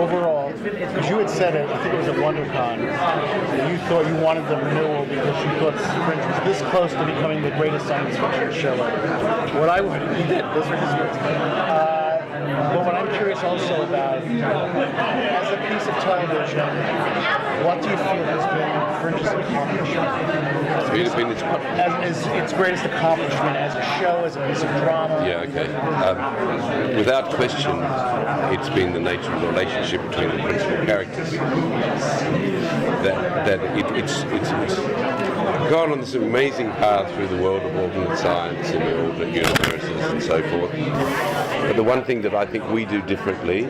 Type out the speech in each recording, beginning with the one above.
overall, because you had said it, I think it was at WonderCon, that you thought you wanted the renewal because you thought Fringe was this close to becoming the greatest science fiction show ever. What I would, you did, those are his words. But what I'm curious also about, as a piece of television, what do you feel has been Fringe's accomplishment? As its greatest accomplishment as a show, as a piece of drama? Yeah, okay. Without question, it's been the nature of the relationship between the principal characters. It's gone on this amazing path through the world of alternate science and the alternate universes and so forth. But the one thing that I think we do differently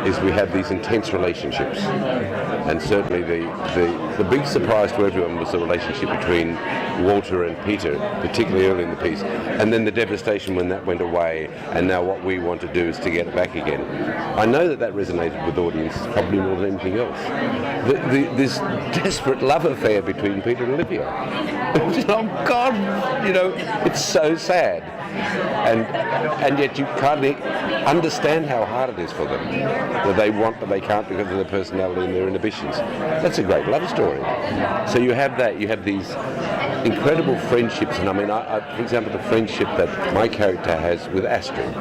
is we have these intense relationships. And certainly the big surprise to everyone was the relationship between Walter and Peter, particularly early in the piece. And then the devastation when that went away, and now what we want to do is to get it back again. I know that resonated with audiences probably more than anything else. This desperate love affair between Peter and Olivia. Oh God, it's so sad. And yet you can't understand how hard it is for them, that they want but they can't because of their personality and their inhibitions. That's a great love story. So you have that, you have these incredible friendships, and I mean, for example, the friendship that my character has with Astrid,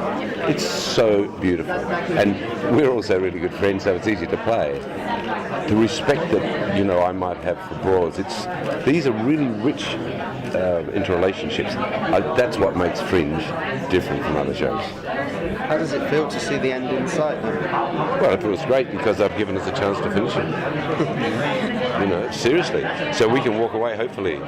it's so beautiful, and we're also really good friends, so it's easy to play. The respect that I might have for Broads, these are really rich interrelationships. That's what makes Fringe different from other shows. How does it feel to see the end in sight? Well, it feels great because they've given us a chance to finish it. Seriously. So we can walk away, hopefully,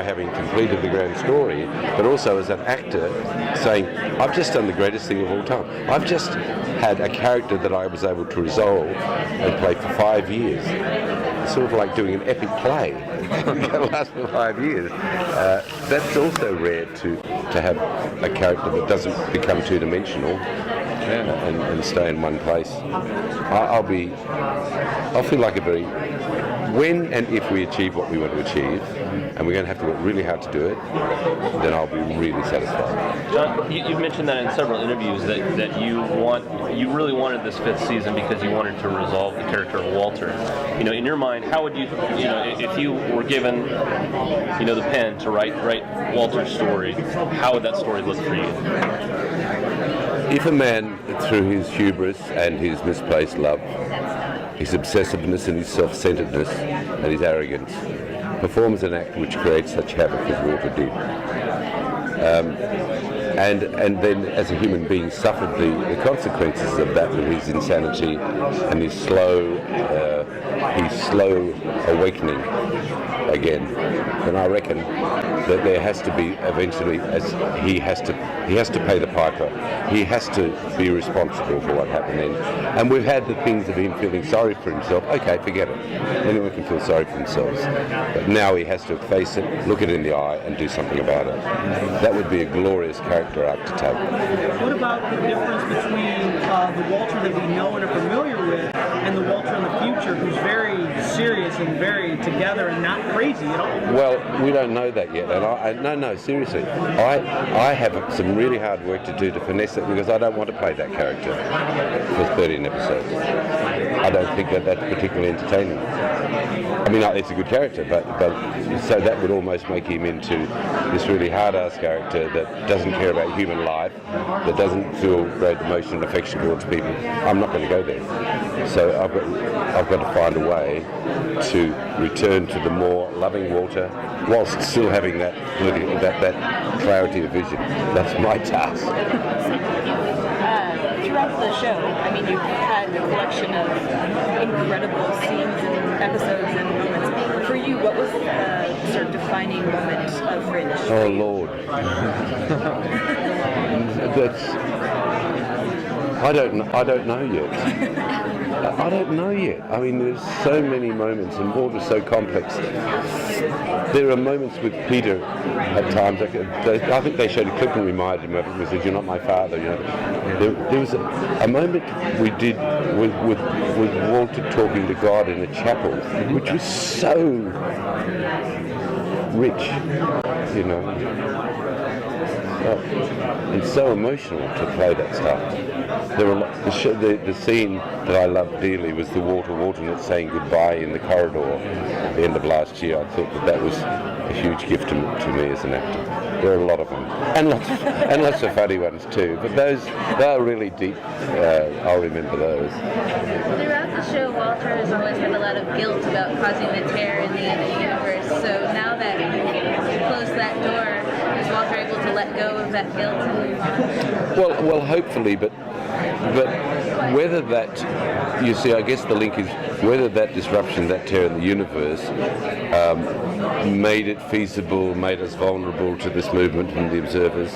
having completed the grand story, but also as an actor saying, I've just done the greatest thing of all time. I've just had a character that I was able to resolve and play for 5 years. It's sort of like doing an epic play that lasts for 5 years. That's also rare to have a character that doesn't become two-dimensional and stay in one place. I'll feel like when and if we achieve what we want to achieve, and we're going to have to work really hard to do it, then I'll be really satisfied. John, you've mentioned that in several interviews that you really wanted this 5th season because you wanted to resolve the character of Walter. In your mind, how would you, if you were given, the pen to write Walter's story, how would that story look for you? If a man, through his hubris and his misplaced love, his obsessiveness and his self-centeredness and his arrogance, performs an act which creates such havoc as Walter did, and then as a human being suffered the consequences of that with his insanity and his slow awakening again, then I reckon that there has to be eventually, as he has to pay the piper. He has to be responsible for what happened then. And we've had the things of him feeling sorry for himself. Okay, forget it. Anyone can feel sorry for themselves. But now he has to face it, look it in the eye, and do something about it. That would be a glorious character arc to take. What about the difference between the Walter that we know and are familiar with and the Walter in the future who's very serious and very together and not crazy at all? Well, we don't know that yet. And no, seriously. I have some really hard work to do to finesse it because I don't want to play that character for 13 episodes. I don't think that's particularly entertaining. I mean, it's a good character, but so that would almost make him into this really hard-ass character that doesn't care about human life, that doesn't feel great emotion and affection towards people. I'm not going to go there. So I've got to find a way to return to the more loving Walter, whilst still having that clarity of vision. That's my task. Throughout the show, you've had a collection of incredible scenes and episodes and moments. For you, what was the sort of defining moment of Fringe? Oh Lord. I don't know yet. I don't know yet. There's so many moments, and Walter's so complex. There are moments with Peter at times. I think they showed a clip and reminded him of it. It said, "You're not my father." There was a moment we did with Walter talking to God in a chapel, which was so rich, and so emotional to play that stuff. there were the scene that I loved dearly was the Walter Walton saying goodbye in the corridor at the end of last year. I thought that was a huge gift to me as an actor. There are a lot of them, and lots of funny ones too. But they are really deep. I'll remember those. Throughout the show, Walter has always had a lot of guilt about causing the tear in the end of the universe. So now that you've closed that door, is Walter able to let go of that guilt and move on? Well, hopefully, but whether that, you see, I guess the link is whether that disruption, that tear in the universe, made it feasible, made us vulnerable to this movement from the observers.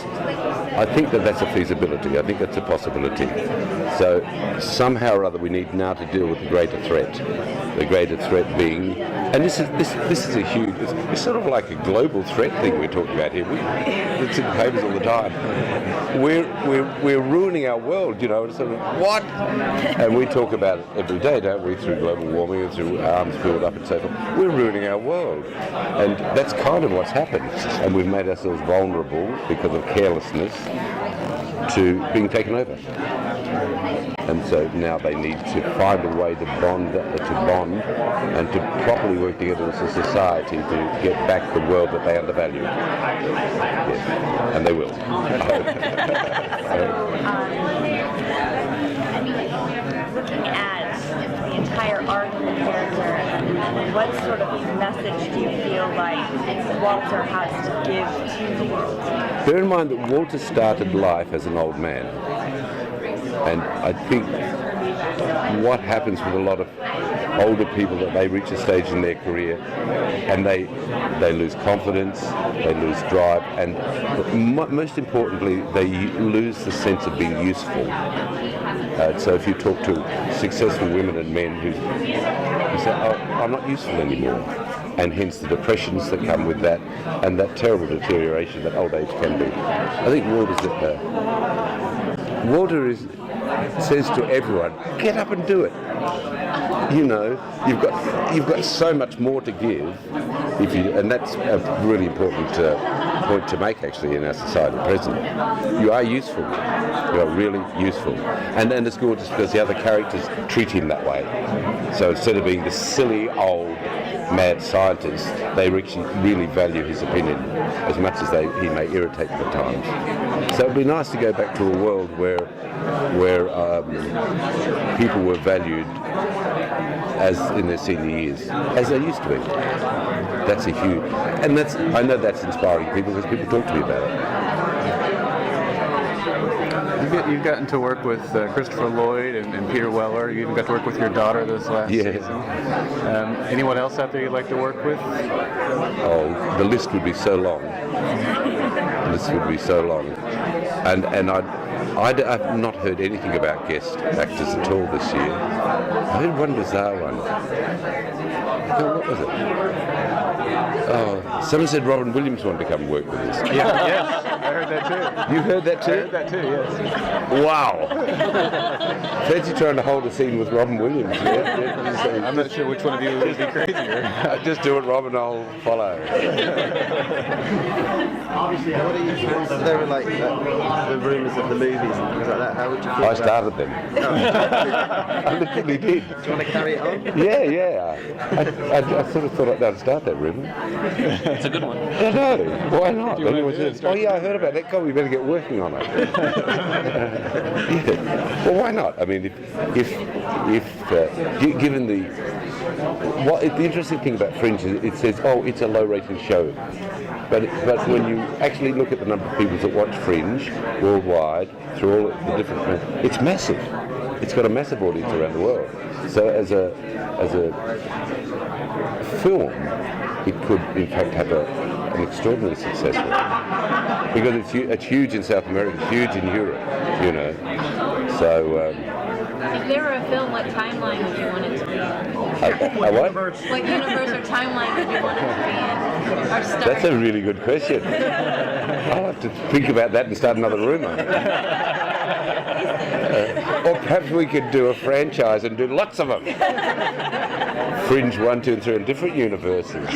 I think that's a feasibility. I think that's a possibility. So somehow or other we need now to deal with the greater threat. The greater threat being, and this is a huge, it's sort of like a global threat thing we're talking about here. It's in the papers all the time. We're ruining our world, It's sort of, what? And we talk about it every day, don't we? Through global warming and through arms build up and so forth. We're ruining our world, and that's kind of what's happened. And we've made ourselves vulnerable because of carelessness to being taken over. And so now they need to find a way to bond and to properly work together as a society to get back the world that they undervalue. Yes. And they will. Looking at the entire arc of the character, what sort of message do you feel like Walter has to give to the world? Bear in mind that Walter started life as an old man. And I think what happens with a lot of older people that they reach a stage in their career and they lose confidence, they lose drive, and most importantly, they lose the sense of being useful. So if you talk to successful women and men who say, oh, I'm not useful anymore, and hence the depressions that come with that and that terrible deterioration that old age can be. I think Walter says to everyone, get up and do it. You've got so much more to give, and that's a really important point to make actually in our society at present. You are useful. You are really useful. And it's gorgeous because the other characters treat him that way. So instead of being the silly old mad scientist, they really value his opinion as much as he may irritate them at times. So it'd be nice to go back to a world where people were valued as in their senior years, as they used to be. That's a huge, and I know that's inspiring people because people talk to me about it. You've gotten to work with Christopher Lloyd and Peter Weller. You even got to work with your daughter this last season. Anyone else out there you'd like to work with? Oh, the list would be so long. And I've not heard anything about guest actors at all this year. I heard one bizarre one. What was it? Oh, someone said Robin Williams wanted to come work with us. Yes, I heard that too. You heard that too? I heard that too, yes. Wow. Fancy trying to hold a scene with Robin Williams. I'm not sure which one of you would be crazier. Just do it, Robin, I'll follow. Obviously, what do you feel? There were like the rumours of the movies and things like that. How would you feel? I started them. I literally did. Do you want to carry it on? Yeah. I sort of thought I'd start that rumour. It's a good one. I know. Why not? Anyone says, oh yeah, I heard about that. God, we better get working on it. Yeah. Well, why not? I mean, given the interesting thing about Fringe is it says, oh, it's a low-rating show. But when you actually look at the number of people that watch Fringe worldwide through all the different, it's massive. It's got a massive audience around the world. So as a film, it could in fact have an extraordinary success rate. Because it's huge in South America, it's huge in Europe, So. If there were a film, what timeline would you want it to be in? What? What universe or timeline would you want it to be in? Or start? That's a really good question. I'll have to think about that and start another rumour. Or perhaps we could do a franchise and do lots of them. Fringe 1, 2 and 3 in different universes.